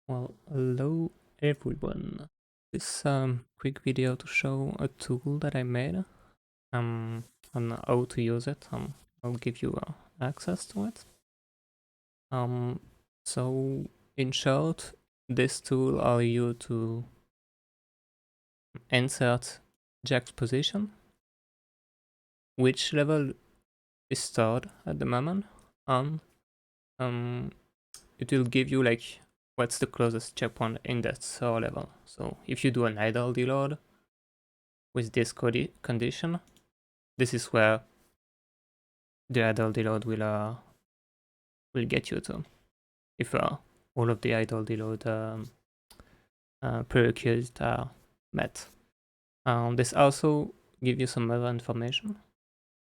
Well, hello everyone. This quick video to show a tool that I made on how to use it. I'll give you access to it. So in short, this tool allows you to insert Jack's position, which level is stored at the moment, and it will give you like what's the closest checkpoint in that store level. So if you do an idle deload with this condition, this is where the idle deload will get you to, if all of the idle deload prerequisites are met. This also gives you some other information,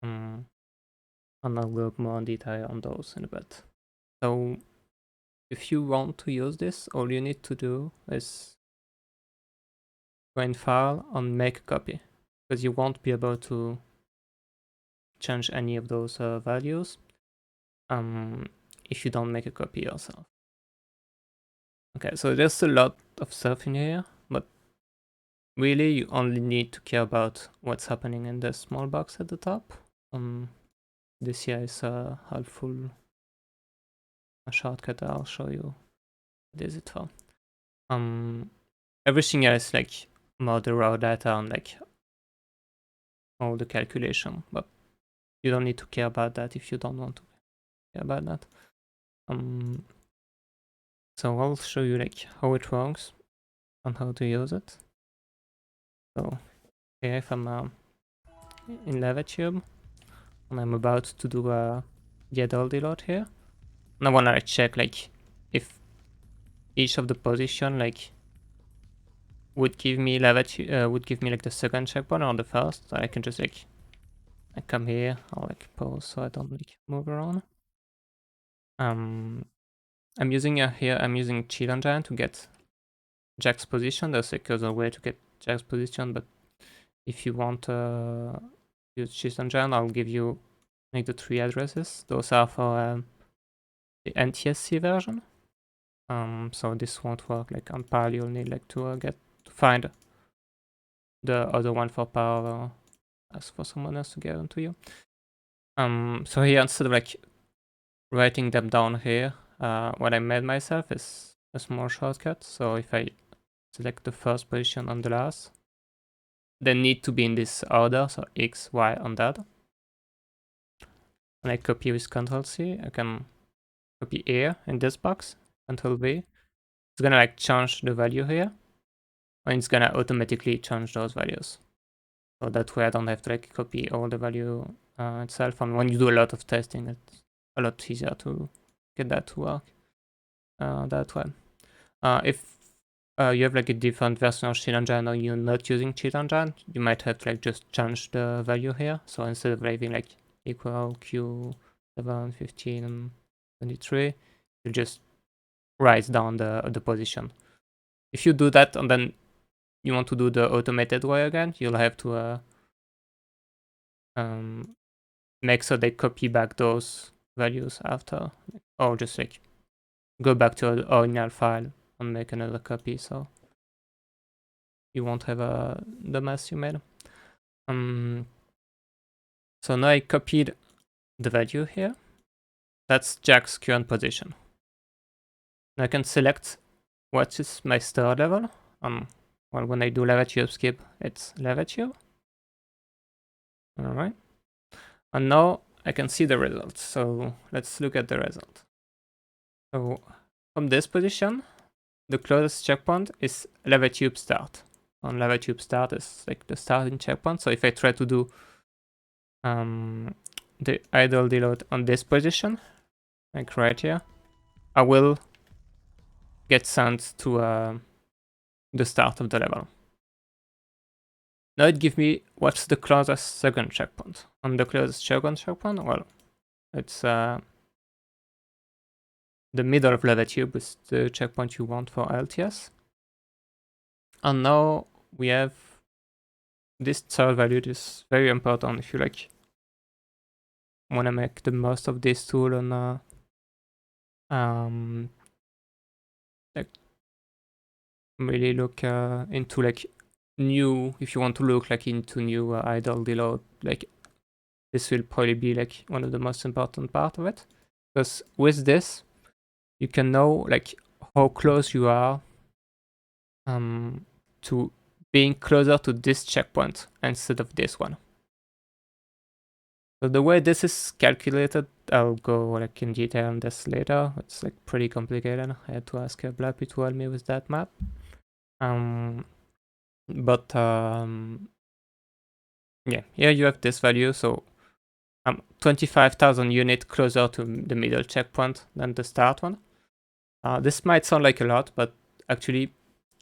and I'll go more in detail on those in a bit. So if you want to use this, all you need to do is go in File and make a copy, because you won't be able to change any of those values if you don't make a copy yourself. Okay, so there's a lot of stuff in here, but really you only need to care about what's happening in the small box at the top. This here is a helpful shortcut I'll show you what is it for. Everything else like more the raw data and like all the calculation, but you don't need to care about that if you don't want to care about that. So I'll show you like how it works and how to use it. So here if I'm in LavaTube and I'm about to do a idle deload here, and I wanna check like if each of the position like would give me would give me like the second checkpoint or the first. So I can just like I come here, I'll like pause so I don't like move around. I'm using here I'm using Cheat Engine to get Jack's position. There's like other way to get Jack's position, but if you want to use Cheat Engine, I'll give you like the 3 addresses. Those are for the NTSC version. So this won't work like on PAL. You'll need like to find the other one for PAL. Ask for someone else to get onto you. So here instead of like writing them down here, what I made myself is a small shortcut. So if I select the first position and the last, they need to be in this order, so X, Y, and Z. And I copy with Ctrl C. I can copy here in this box, Ctrl V. It's gonna like change the value here, and it's gonna automatically change those values. So that way I don't have to like copy all the value itself. And when you do a lot of testing, it's a lot easier to get that to work that way. If you have like a different version of Cheat Engine or you're not using Cheat Engine, you might have to like just change the value here. So instead of leaving like equal Q7, 15, and 23, you just write down the position. If you do that and then you want to do the automated way again, you'll have to make so they copy back those values after, or just like go back to the original file and make another copy, so you won't have the mess you made. So now I copied the value here. That's Jack's current position. Now I can select what is my store level. Well, when I do LavaTube skip, it's LavaTube. Alright. And now I can see the result. So let's look at the result. So from this position, the closest checkpoint is LavaTube start. And LavaTube start is like the starting checkpoint. So if I try to do the idle deload on this position, like right here, I will get sent to the start of the level. Now it gives me what's the closest second checkpoint. And the closest second checkpoint, well, it's the middle of LavaTube is the checkpoint you want for LTS. And now we have this third value. This is very important if you like want to make the most of this tool and like really look into like new, if you want to look like into new idle deload, like this will probably be like one of the most important part of it, because with this you can know like how close you are to being closer to this checkpoint instead of this one. So the way this is calculated, I'll go like in detail on this later. It's like pretty complicated. I had to ask Blahpy to help me with that map. But yeah, here you have this value. So I'm 25,000 units closer to the middle checkpoint than the start one. This might sound like a lot, but actually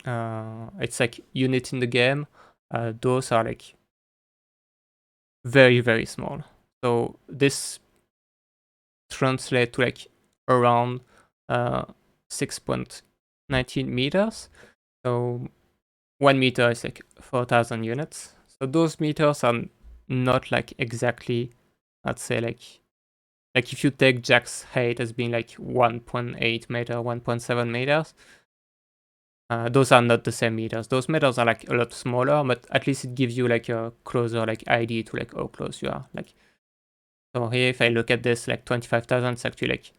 it's like unit in the game. Those are like very, very small. So this translates to like around 6.19 meters. So 1 meter is like 4,000 units. So those meters are not like exactly, I'd say like if you take Jack's height as being like 1.8 meter, 1.7 meters, those are not the same meters. Those meters are like a lot smaller, but at least it gives you like a closer like idea to like how close you are. Like, so here if I look at this, like 25,000, it's actually like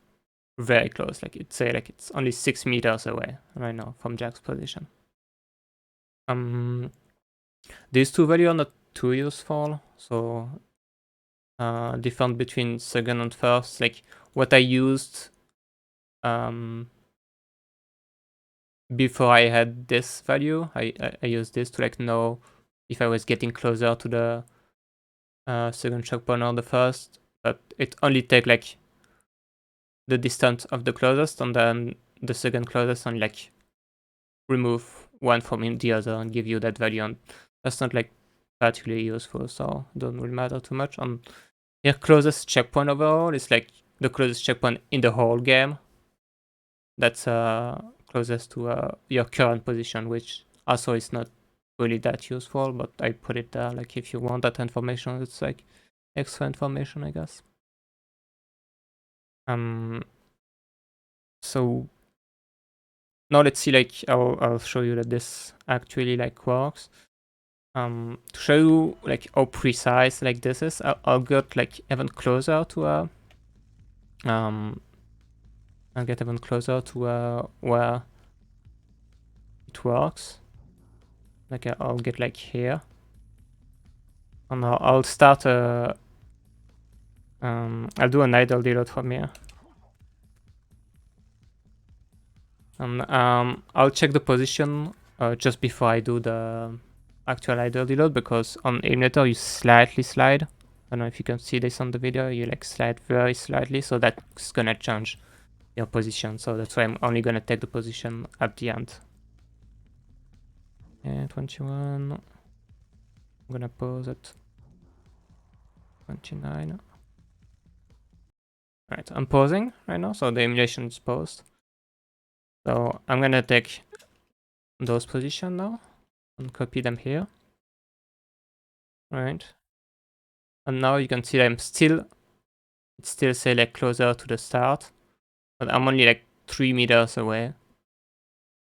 very close. Like it's say like it's only 6 meters away right now from Jack's position. These two values are not too useful, so different between second and first. Like what I used before I had this value, I used this to like know if I was getting closer to the second checkpoint or the first, but it only take like the distance of the closest, and then the second closest, and like remove one from the other and give you that value, and that's not like particularly useful, so it doesn't really matter too much. And your closest checkpoint overall is like the closest checkpoint in the whole game. That's closest to your current position, which also is not really that useful, but I put it there. Like if you want that information, it's like extra information, I guess. So now let's see, like I'll show you that this actually like works. To show you like how precise like this is, I'll get like even closer to I'll get even closer to where it works. Like I'll get like here, and I'll start I'll do an idle deload from here, and I'll check the position just before I do the actual idle deload, because on emulator you slightly slide. I don't know if you can see this on the video. You like slide very slightly, so that's gonna change your position. So that's why I'm only gonna take the position at the end. Yeah, 21. I'm gonna pause at 29. Right, I'm pausing right now, so the emulation is paused. So I'm gonna take those positions now and copy them here. Right. And now you can see that it still say like closer to the start, but I'm only like 3 meters away.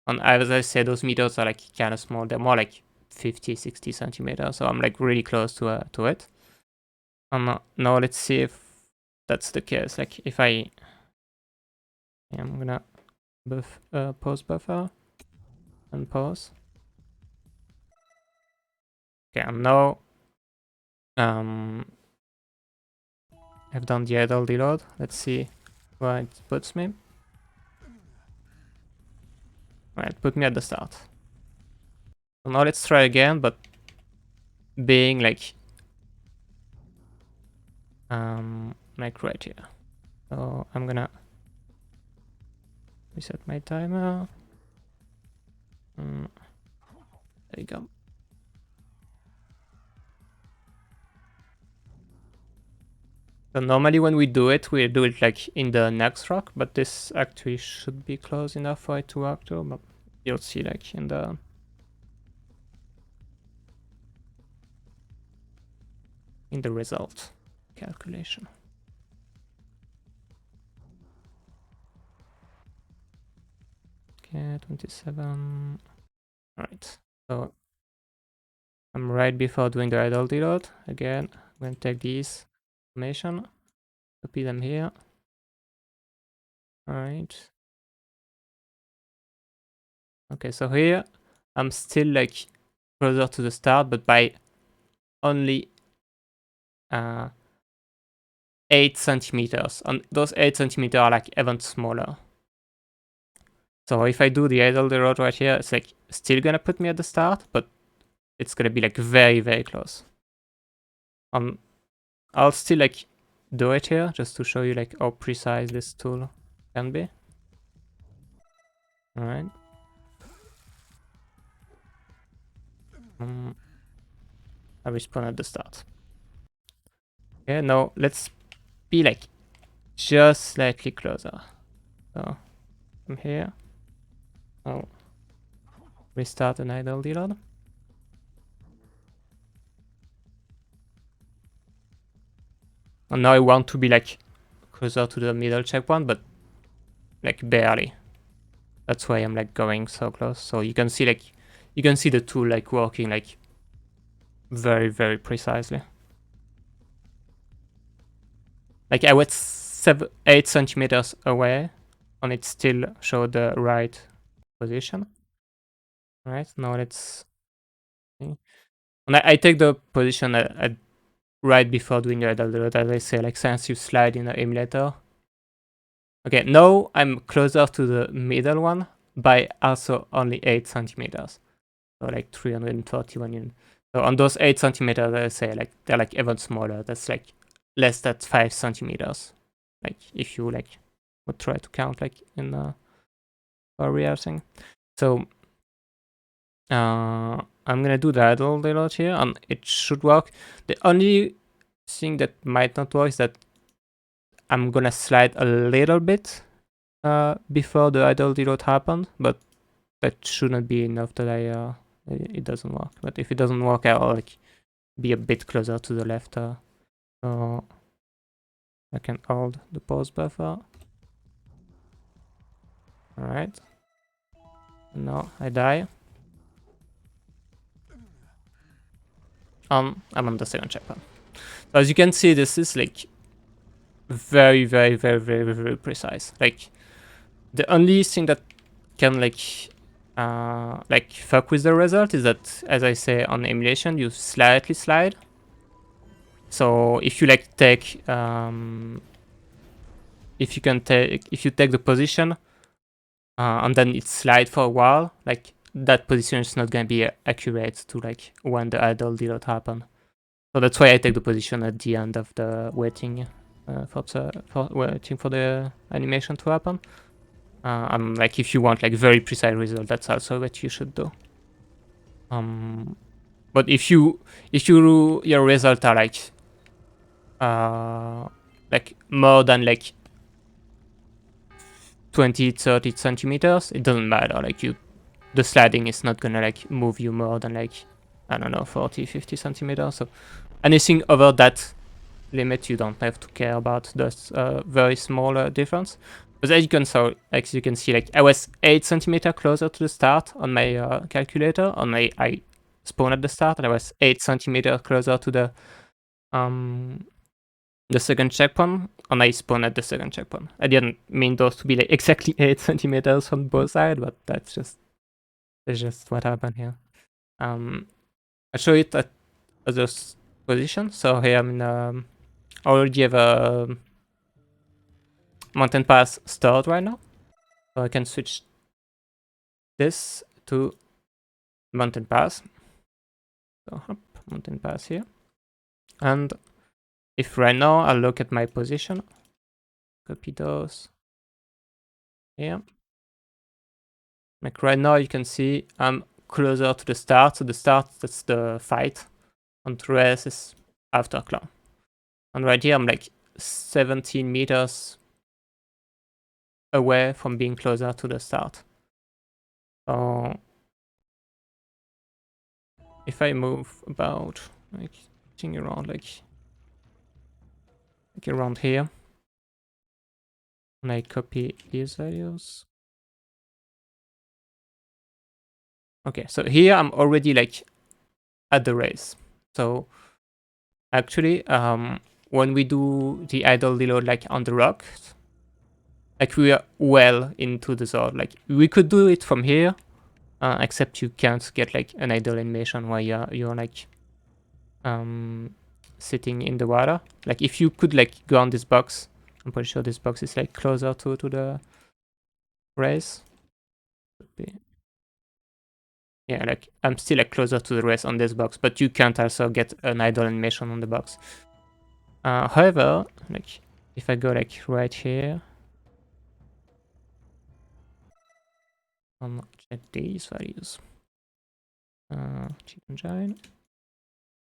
And as I said, those meters are like kind of small. They're more like 50, 60 centimeters. So I'm like really close to it. And now let's see if that's the case. Like if I'm gonna pause buffer and pause. Okay, and now I've done the idle deload. Let's see where it puts me. Right, put me at the start. So now let's try again, but being like right here. So I'm gonna reset my timer. There you go. So normally when we do it like in the next rock, but this actually should be close enough for it to work too, but you'll see like in the result calculation. Okay, 27. Alright, so I'm right before doing the idle deload. Again, I'm going to take these information, copy them here. Alright. Okay, so here I'm still like closer to the start, but by only 8 centimeters. And those 8 centimeters are like even smaller. So if I do the idle deload right here, it's like still gonna put me at the start, but it's gonna be like very, very close. I'll still like do it here just to show you like how precise this tool can be. Alright. I respawn at the start. Okay, now let's be like just slightly closer. So I'm here. I'll restart an idle deload. And now I want to be like closer to the middle checkpoint, but like barely. That's why I'm like going so close. So you can see the tool like working like very, very precisely. Like I was 8 centimeters away and it still showed the right position. Alright, now let's see. And I take the position at right before doing the idle deload, as I say, like since you slide in the emulator. Okay, now I'm closer to the middle one by also only 8 centimeters. So like 341 units. So on those 8 centimeters, I say like they're like even smaller. That's like less than 5 centimeters. Like if you like would try to count like in a real thing. So I'm gonna do the idle deload here and it should work. The only thing that might not work is that I'm gonna slide a little bit before the idle deload happened, but that shouldn't be enough that it doesn't work. But if it doesn't work, I'll like be a bit closer to the left, so I can hold the pause buffer. Alright. Now I die. I'm on the second checkpoint. So as you can see, this is like very, very, very, very, very precise. Like the only thing that can like fuck with the result is that, as I say on emulation, you slightly slide. So if you like take if you take the position and then it slide for a while, like that position is not gonna be accurate to like when the idle deload happen. So that's why I take the position at the end of the waiting for waiting for the animation to happen. And like if you want like very precise result, that's also what you should do. But if your result are like more than like 20-30 centimeters, it doesn't matter. Like the sliding is not gonna like move you more than like, I don't know, 40-50 centimeters. So anything over that limit, you don't have to care about this very small difference. But as you can see, like I was 8 centimeters closer to the start on my calculator. I spawned at the start, and I was 8 centimeters closer to the second checkpoint, and I spawned at the second checkpoint. I didn't mean those to be like exactly 8 centimeters on both sides, but that's just what happened here. I show it at other position. So here I'm in I already have a mountain pass stored right now. So I can switch this to mountain pass. So up, mountain pass here. And if right now I look at my position, copy those here. Like right now you can see I'm closer to the start. So the start, that's the fight. And the rest is after Klaww. And right here I'm like 17 meters away from being closer to the start. So if I move about like thing around like around here, and I copy these values, Okay, so here I'm already like at the race. So actually, when we do the idle deload like on the rocks, like we are well into the zone. Like we could do it from here, except you can't get like an idle animation while you're like sitting in the water. Like if you could like go on this box, I'm pretty sure this box is like closer to the race. Yeah, like I'm still like closer to the race on this box, but you can't also get an idle animation on the box. However, like if I go like right here, check these values. Chicken giant.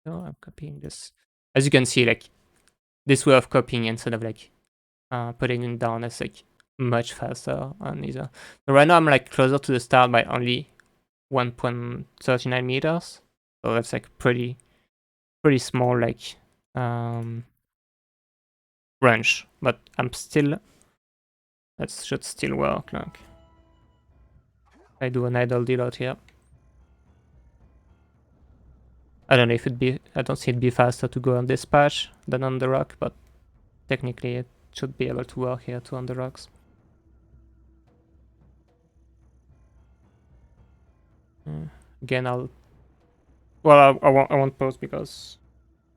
So I'm copying this. As you can see, like this way of copying instead of like putting it down is like much faster and easier. So right now I'm like closer to the start by only 1.39 meters. So that's like pretty small like range, but I'm still, that should still work. Like I do an idle deload here. I don't know if I don't see it be faster to go on this patch than on the rock, but technically it should be able to work here too on the rocks. Again, I won't pause because,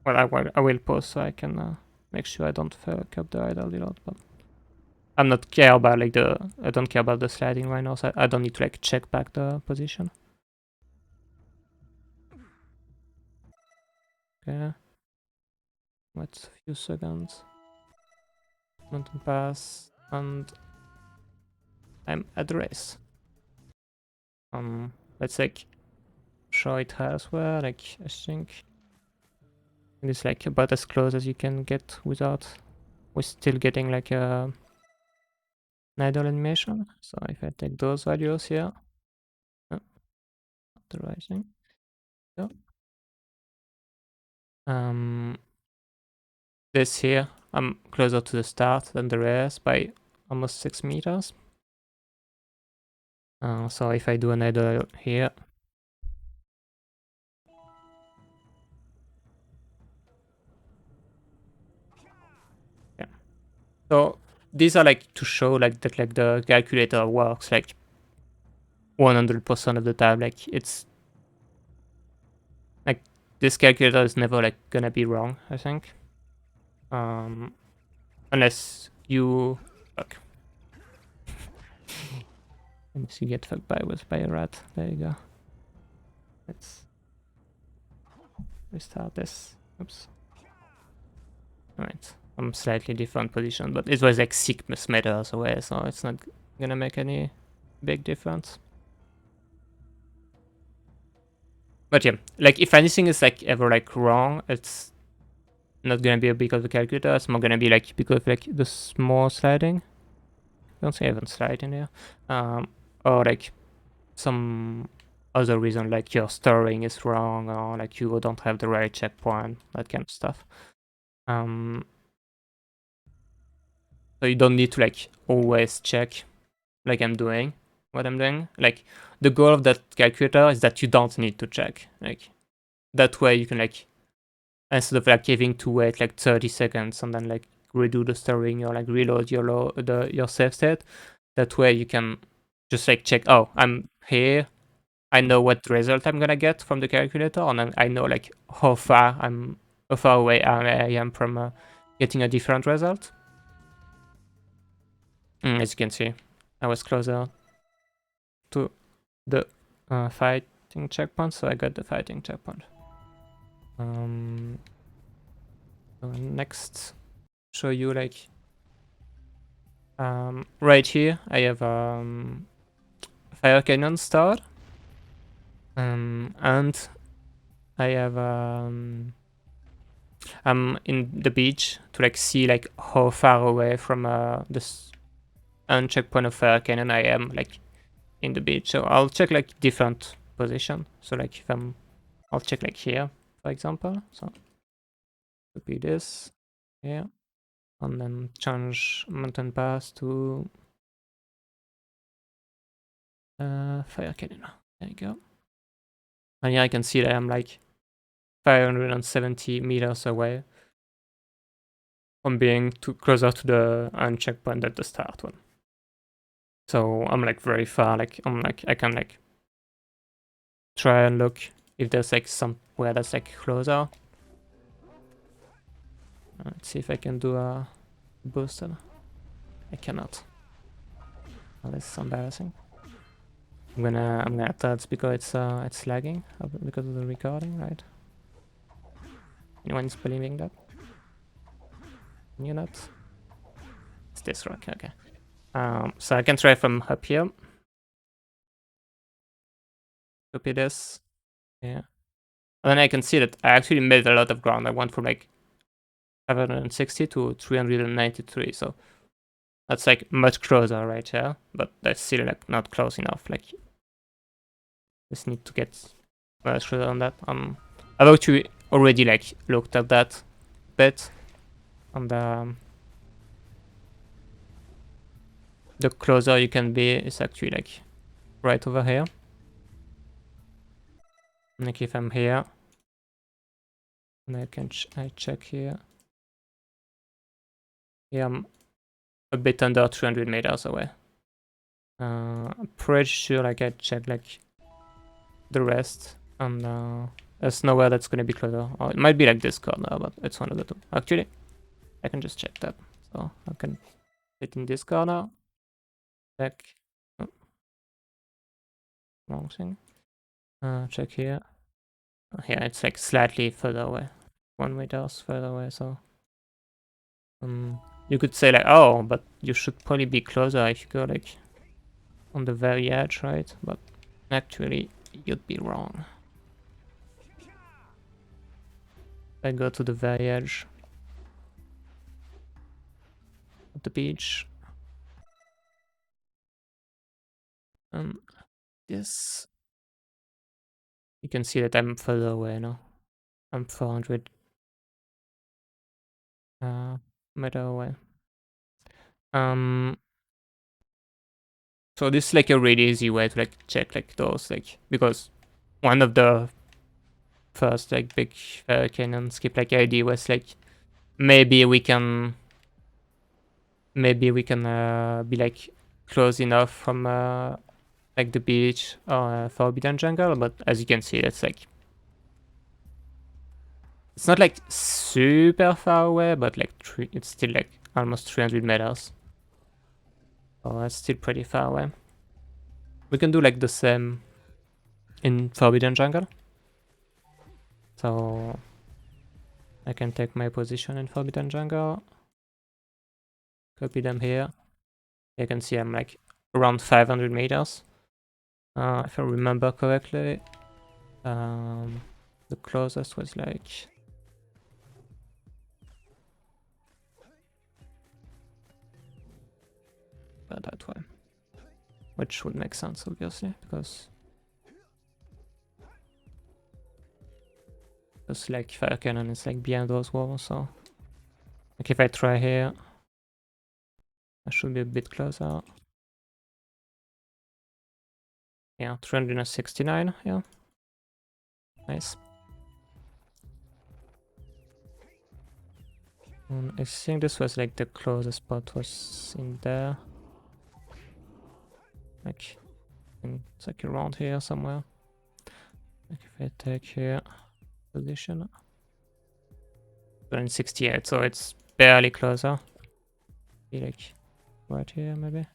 well, I will pause so I can make sure I don't fuck up the idle deload, but I don't care about the sliding right now, so I don't need to like check back the position. Okay. Wait a few seconds. Mountain pass, and I'm at the race. Let's like show it elsewhere. Like I think it's like about as close as you can get without still getting like a idle animation. So if I take those values here, oh, the rising. So, this here, I'm closer to the start than the rest by almost 6 meters. So if I do an idle here, yeah. So these are like to show like that like the calculator works like 100% of the time. Like it's like this calculator is never like gonna be wrong, I think. Unless you fuck. Unless you get fucked by a rat. There you go. Let's restart this. Oops. Alright. I'm slightly different position, but it was like 6 meters away, so it's not gonna make any big difference. But yeah, like if anything is like ever like wrong, it's not gonna be because of the calculator. It's more gonna be like because of like the small sliding. I don't say even slide in here. Or like some other reason, like your storing is wrong, or like you don't have the right checkpoint, that kind of stuff. So you don't need to like always check like I'm doing what I'm doing. Like the goal of that calculator is that you don't need to check. Like that way you can like, instead of like having to wait like 30 seconds and then like redo the storing or like reload your save state, that way you can just like check, oh, I'm here, I know what result I'm gonna get from the calculator, and then I know like how far away I am from getting a different result. As you can see, I was closer to the fighting checkpoint, so I got the fighting checkpoint. So next, show you like right here I have fire cannon stored, and I have I'm in the beach to like see like how far away from this end checkpoint of fire cannon I am like in the beach. So I'll check like different position. So like if I'll check like here, for example. So copy this here, and then change mountain pass to fire cannon. There you go. And here I can see that I'm like 570 meters away from being closer to the end checkpoint at the start one. So I'm like very far, like I can like try and look if there's like somewhere that's like closer. Let's see if I can do a boosted. I cannot. Oh, this is embarrassing. I'm gonna tell it's because it's lagging because of the recording, right? Anyone's believing that? You not? It's this rock, okay. So I can try from up here. Copy this. Yeah. And then I can see that I actually made a lot of ground. I went from like 560 to 393, so that's like much closer right here, but that's still like not close enough. Like, just need to get much closer on that. I've actually already like looked at that bit, and the closer you can be is actually like right over here. Like if I'm here, and I can I check here. Yeah, I'm a bit under 300 meters away. I'm pretty sure like I checked like the rest, and there's nowhere that's gonna be closer. Or it might be like this corner, but it's one of the two. Actually, I can just check that. So I can sit in this corner. Check. Oh, wrong thing. Check here. Here it's like slightly further away. 1 meter further away, so you could say like, oh, but you should probably be closer if you go like on the very edge, right? But actually, you'd be wrong. I go to the very edge of the beach. This, you can see that I'm further away now. I'm 400 meter away. So this is like a really easy way to like check like those, like, because one of the first like big cannon skip like idea was like maybe we can be like close enough from like the beach or forbidden jungle, but as you can see, it's like it's not like super far away, but like it's still like almost 300 meters. Oh, that's still pretty far away. We can do like the same in forbidden jungle. So I can take my position in forbidden jungle, copy them here. You can see I'm like around 500 meters. If I remember correctly, the closest was like that way, which would make sense obviously because like fire cannon is like behind those walls. So like if I try here, I should be a bit closer. Yeah, 369. Yeah, nice. I think this was like the closest spot was in there. Like, it's like around here somewhere. Like if I take here position, 268, so it's barely closer. Be like right here maybe.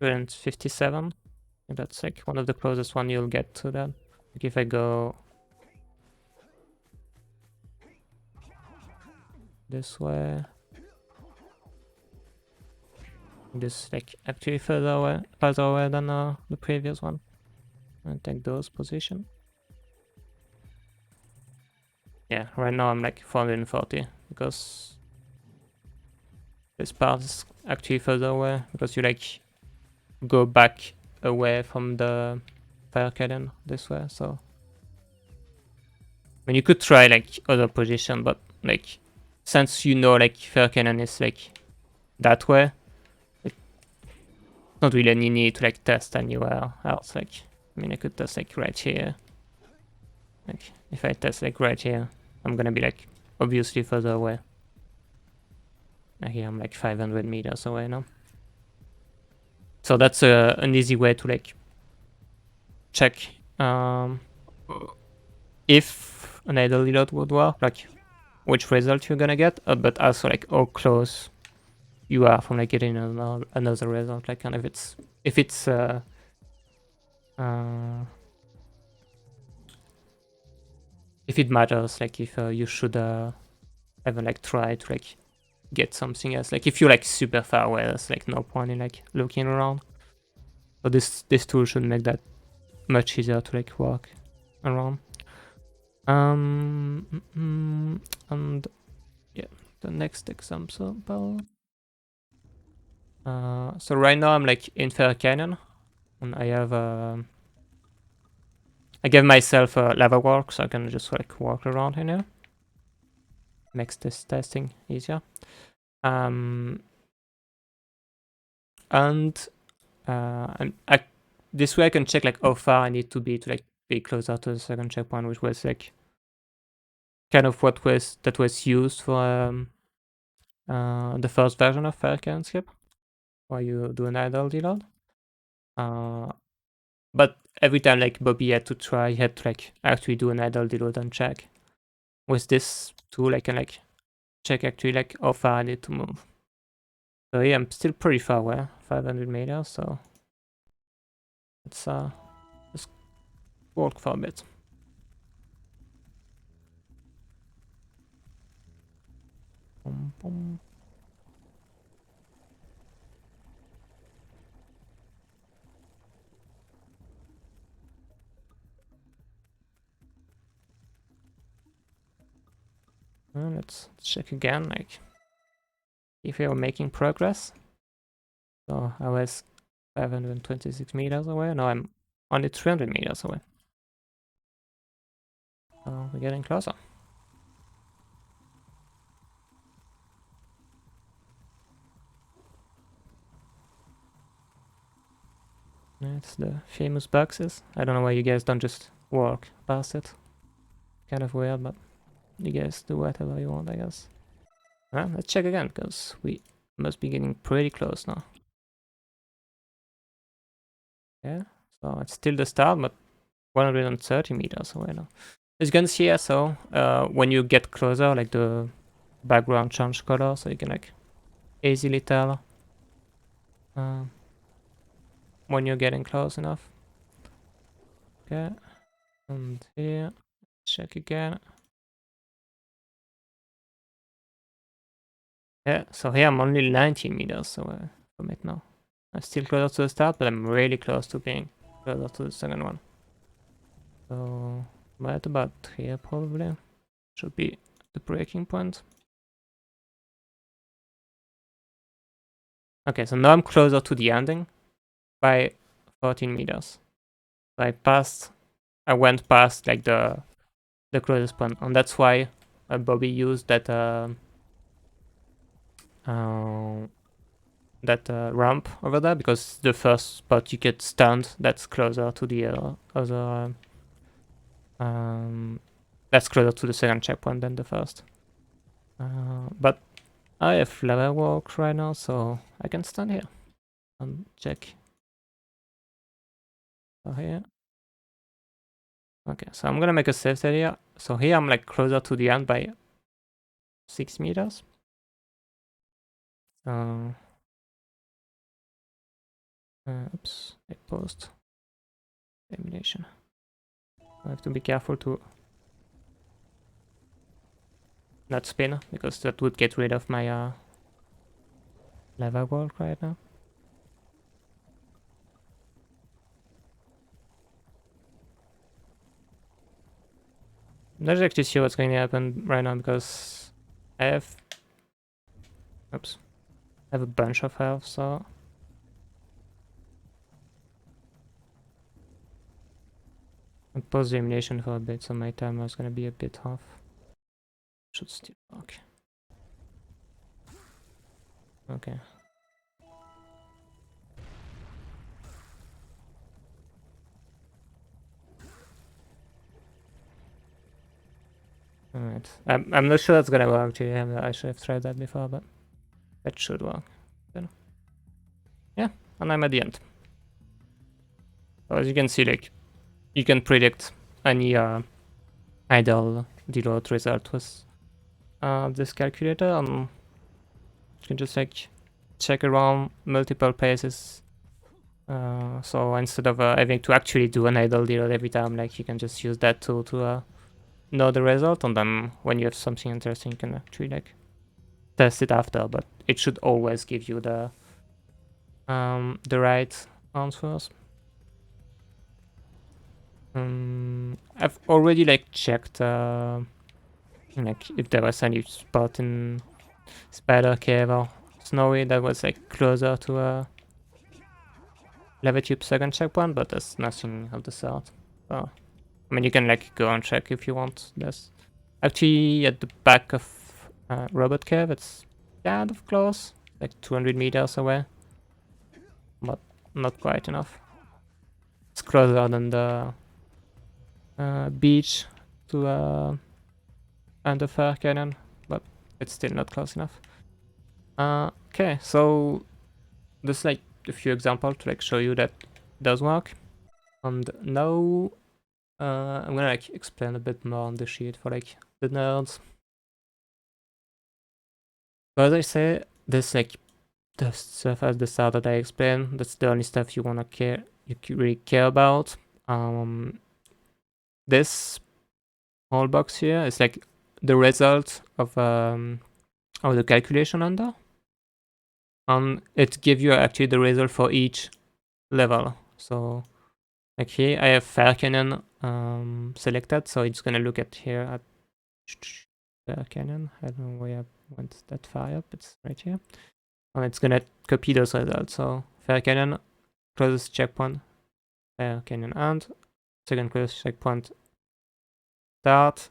257. That's like one of the closest one you'll get to that. Like if I go this way, this like actually further away than the previous one. And take those position. Yeah, right now I'm like 440 because this part is actually further away because you like go back away from the fire cannon this way. So I mean you could try like other position, but like since you know like fire cannon is like that way, not really any need to like test anywhere else. Like, I mean, I could test like right here. Like, if I test like right here, I'm gonna be like obviously further away. Here I'm like 500 meters away now. So that's an easy way to like check if an idle deload would work, like which result you're gonna get, but also like how close you are from like getting another result. Like, kind of if it's if it matters, like if you should ever like try to like get something else. Like if you're like super far away, there's like no point in like looking around. So this tool should make that much easier to like walk around. And yeah, the next example. So right now I'm like in Fair Canyon, and I have I gave myself a lava walk, so I can just like walk around in here. Makes this testing easier. And this way I can check like how far I need to be like be closer to the second checkpoint, which was like kind of what was used for the first version of Fair Canyon Skip, where you do an idle deload. But every time like Bobby had to try, he had to like actually do an idle deload and check. With this tool, I can like check actually like how far I need to move. So yeah, I'm still pretty far away, 500 meters. So let's just walk for a bit. Boom, boom. Let's check again, like if we are making progress. So I was 526 meters away. Now I'm only 300 meters away. So we're getting closer. It's the famous boxes. I don't know why you guys don't just walk past it. Kind of weird, but you guys do whatever you want, I guess. Let's check again, because we must be getting pretty close now. Yeah, so it's still the start, but 130 meters away now. As you can see, so when you get closer, like the background change color, so you can like easily tell when you're getting close enough. Okay, and here, check again. Yeah, so here I'm only 19 meters away from it now. I'm still closer to the start, but I'm really close to being closer to the second one. So right about here probably should be the breaking point. Okay, so now I'm closer to the ending by 14 meters. So I went past like the closest point, and that's why Bobby used that ramp over there, because the first spot you get stunned, that's closer to the other that's closer to the second checkpoint than the first. But I have lava walk right now, so I can stand here and check. So here. Okay, so I'm gonna make a safe set here. So here I'm like closer to the end by 6 meters. Oops, I paused simulation. I have to be careful to not spin, because that would get rid of my lava walk right now. Let's actually see what's going to happen right now, because I have I have a bunch of health, so I'll pause the simulation for a bit, so my timer is gonna be a bit off. Should still work. Okay. Right. I'm not sure that's gonna work. Too. I should have tried that before, but that should work. Then. Yeah, and I'm at the end. So as you can see, like, you can predict any idle deload result with this calculator, and you can just like check around multiple places. So instead of having to actually do an idle deload every time, like you can just use that tool to know the result, and then when you have something interesting, you can actually like test it after. But it should always give you the right answers. I've already like checked like if there was any spot in Spider Cave or Snowy that was like closer to a Lava Tube second checkpoint, but there's nothing of the sort. So, I mean, you can like go and check if you want. There's actually at the back of Robot Cave. It's kind of close, like 200 meters away, but not quite enough. It's closer than the beach to Under Fair Canyon, but it's still not close enough. Okay, so there's like a few examples to like show you that does work. And now I'm gonna like explain a bit more on the sheet for like the nerds. So as I say, this like the stuff at the start that I explained, that's the only stuff you wanna care, you really care about. This whole box here is like the result of the calculation under, and it gives you actually the result for each level. So like here I have Fair Canyon selected, so it's gonna look at here at Fair Canyon. I don't know why I went that far up. It's right here, and it's gonna copy those results. So Fair Canyon, closest checkpoint, Fair Canyon end, second closest checkpoint, start.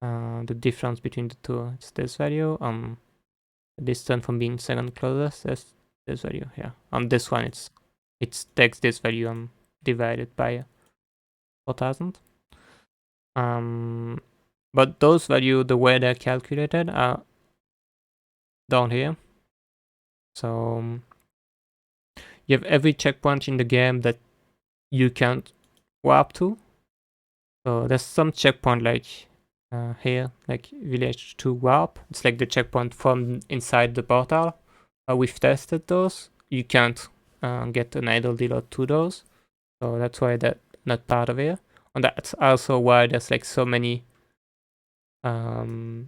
The difference between the two is this value. The distance from being second closest is this value here. On this one, it takes this value and divided by 4000. But those values, the way they're calculated, are down here. So you have every checkpoint in the game that you can't warp to. So there's some checkpoint like here, like village to warp. It's like the checkpoint from inside the portal. We've tested those. You can't get an idle deload to those. So that's why that's not part of it. And that's also why there's like so many level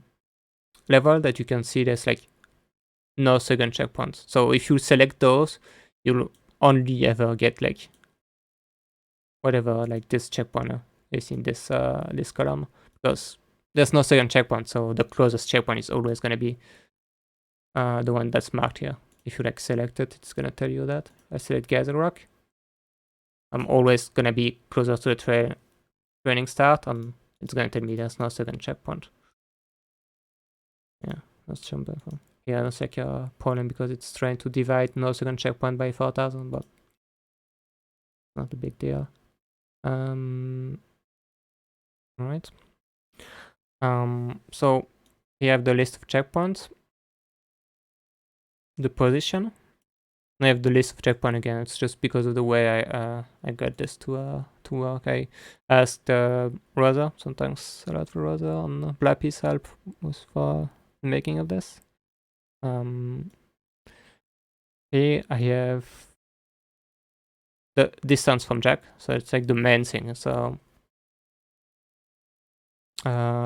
that you can see there's like no second checkpoints. So if you select those, you'll only ever get like whatever like this checkpoint is in this this column, because there's no second checkpoint, so the closest checkpoint is always going to be the one that's marked here. If you like select it, it's going to tell you that. I select Gather Rock. I'm always going to be closer to the training start, and it's going to tell me there's no second checkpoint. Yeah, let's jump back on. Yeah, that's like a problem because it's trying to divide no second checkpoint by 4000, but not a big deal. Alright. So we have the list of checkpoints, the position. I have the list of checkpoint again. It's just because of the way I got this to work. I asked Rozer, sometimes a lot for Rozer, on Blahpy's help was for the making of this. Here I have the distance from Jack, so it's like the main thing. So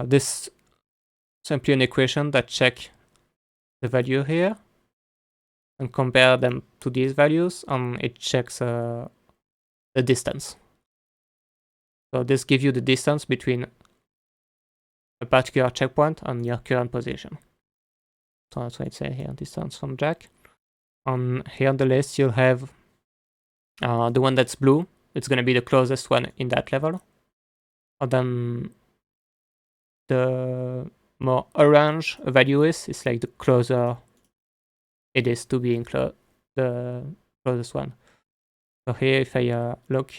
this simply an equation that check the value here and compare them to these values, and it checks the distance. So this gives you the distance between a particular checkpoint and your current position. So that's why it says here, distance from Jack. And here on the list, you'll have the one that's blue. It's going to be the closest one in that level. And then the more orange a value is like the closer it is to being the closest one. So here, if I look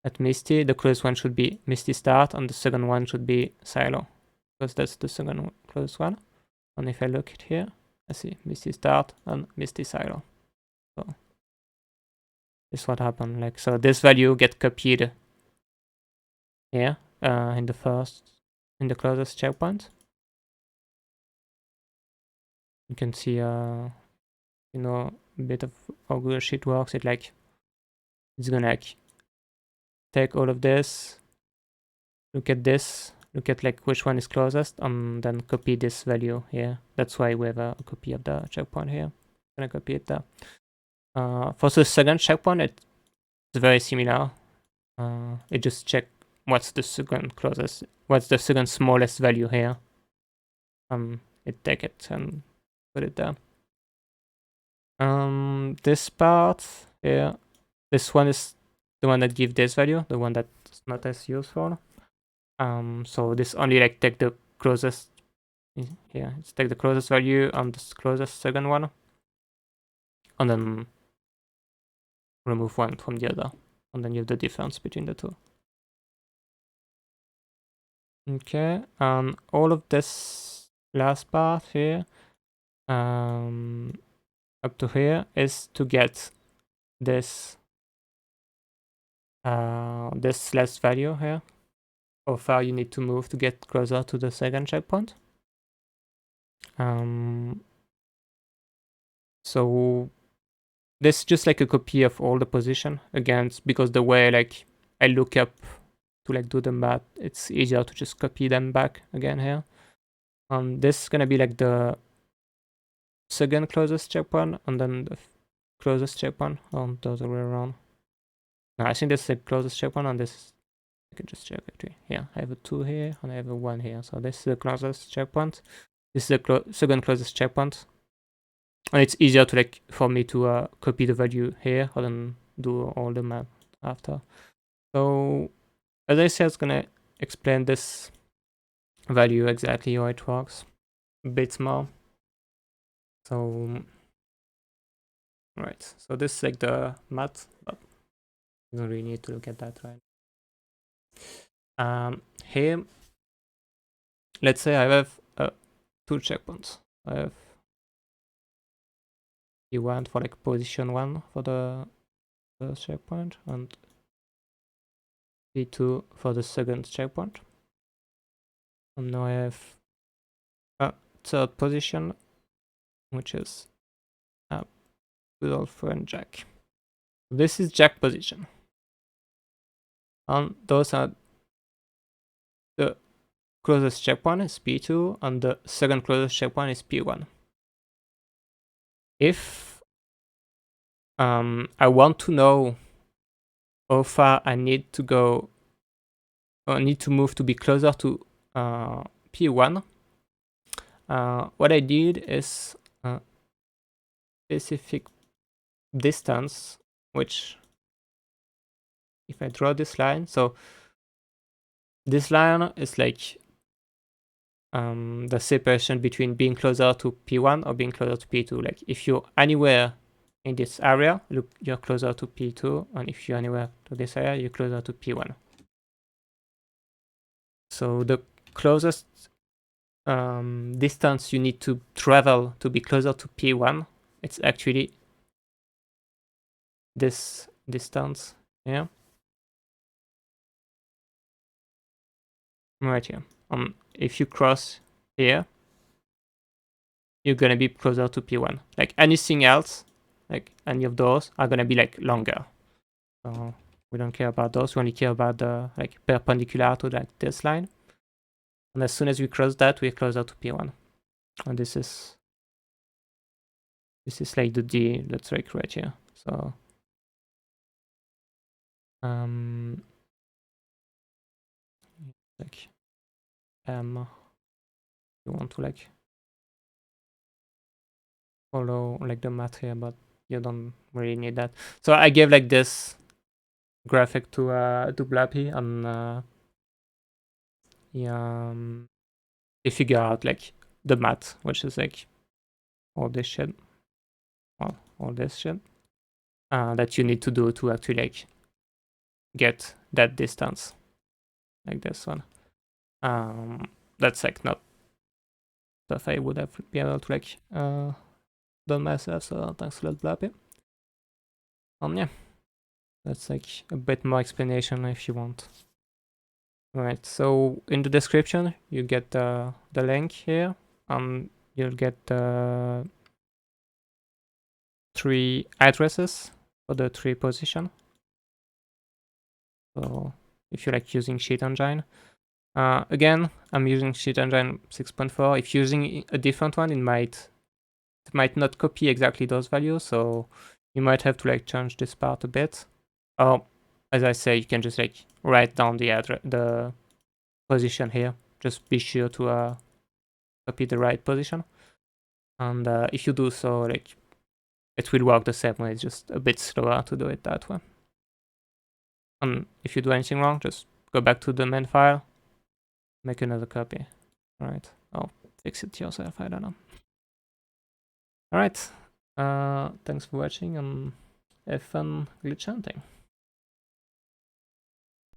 at Misty, the closest one should be Misty Start, and the second one should be Silo. because that's the second closest one. And if I look at here, I see Misty start and Misty cycle. So this is what happened. Like, so this value get copied here in the closest checkpoint. You can see, you know, a bit of how Google Sheet works. It's gonna like take all of this, look at this, look at like which one is closest, and then copy this value here. That's why we have a copy of the checkpoint here. I'm gonna copy it there. For the second checkpoint, it's very similar. It just check what's the second closest, what's the second smallest value here. It take it and put it there. This part here, this one is the one that gives this value, the one that's not as useful. So this only like take the closest here. It's take the closest value on the closest second one, and then remove one from the other, and then you have the difference between the two. Okay, and all of this last part here, up to here, is to get this this last value here. How far you need to move to get closer to the second checkpoint. So this is just like a copy of all the position. Again, because the way like I look up to like do the math, it's easier to just copy them back again here. This is gonna be like the second closest checkpoint, and then the closest checkpoint, or the other way around. No, I think this is the closest checkpoint, and this, I can just check actually. Yeah, I have a 2 here, and I have a 1 here. So this is the closest checkpoint. This is the second closest checkpoint. And it's easier to like for me to copy the value here and then do all the math after. So as I said, it's gonna explain this value exactly how it works a bit more. So right, so this is like the math, but you don't really need to look at that right. Here, let's say I have 2 checkpoints. I have P1 for like position 1 for the first checkpoint, and P2 for the second checkpoint. And now I have a third position, which is good old friend Jack. This is Jack position. And those are the closest checkpoint is P2, and the second closest checkpoint is P1. If I want to know how far I need to go, or need to move to be closer to P1, what I did is specific distance, which if I draw this line, so this line is like the separation between being closer to P1 or being closer to P2. Like if you're anywhere in this area, look, you're closer to P2, and if you're anywhere to this area, you're closer to P1. So the closest distance you need to travel to be closer to P1, it's actually this distance here. Right here. If you cross here, you're gonna be closer to P1. Like anything else, like any of those, are gonna be like longer. So we don't care about those. We only care about the like perpendicular to like this line. And as soon as we cross that, we're closer to P1. And this is like the D that's like right here. So like you want to like follow like the math here, but you don't really need that. So I gave like this graphic to Blahpy, and they figure out like the math, which is like all this shit, well, all this shit that you need to do to actually like get that distance, like this one. that's like not stuff I would have been able to like done myself, so thanks a lot, Blahpy. Yeah, that's like a bit more explanation if you want. Right, so in the description you get the link here, and you'll get the 3 addresses for the 3 position. So if you like using Sheet Engine, again, I'm using Sheet Engine 6.4. If you're using a different one, it might not copy exactly those values, so you might have to like change this part a bit. Or as I say, you can just like write down the position here. Just be sure to copy the right position. And if you do so, like it will work the same way. It's just a bit slower to do it that way. And if you do anything wrong, just go back to the main file, make another copy. Alright, or fix it yourself, I don't know. Alright, thanks for watching and have fun glitch hunting.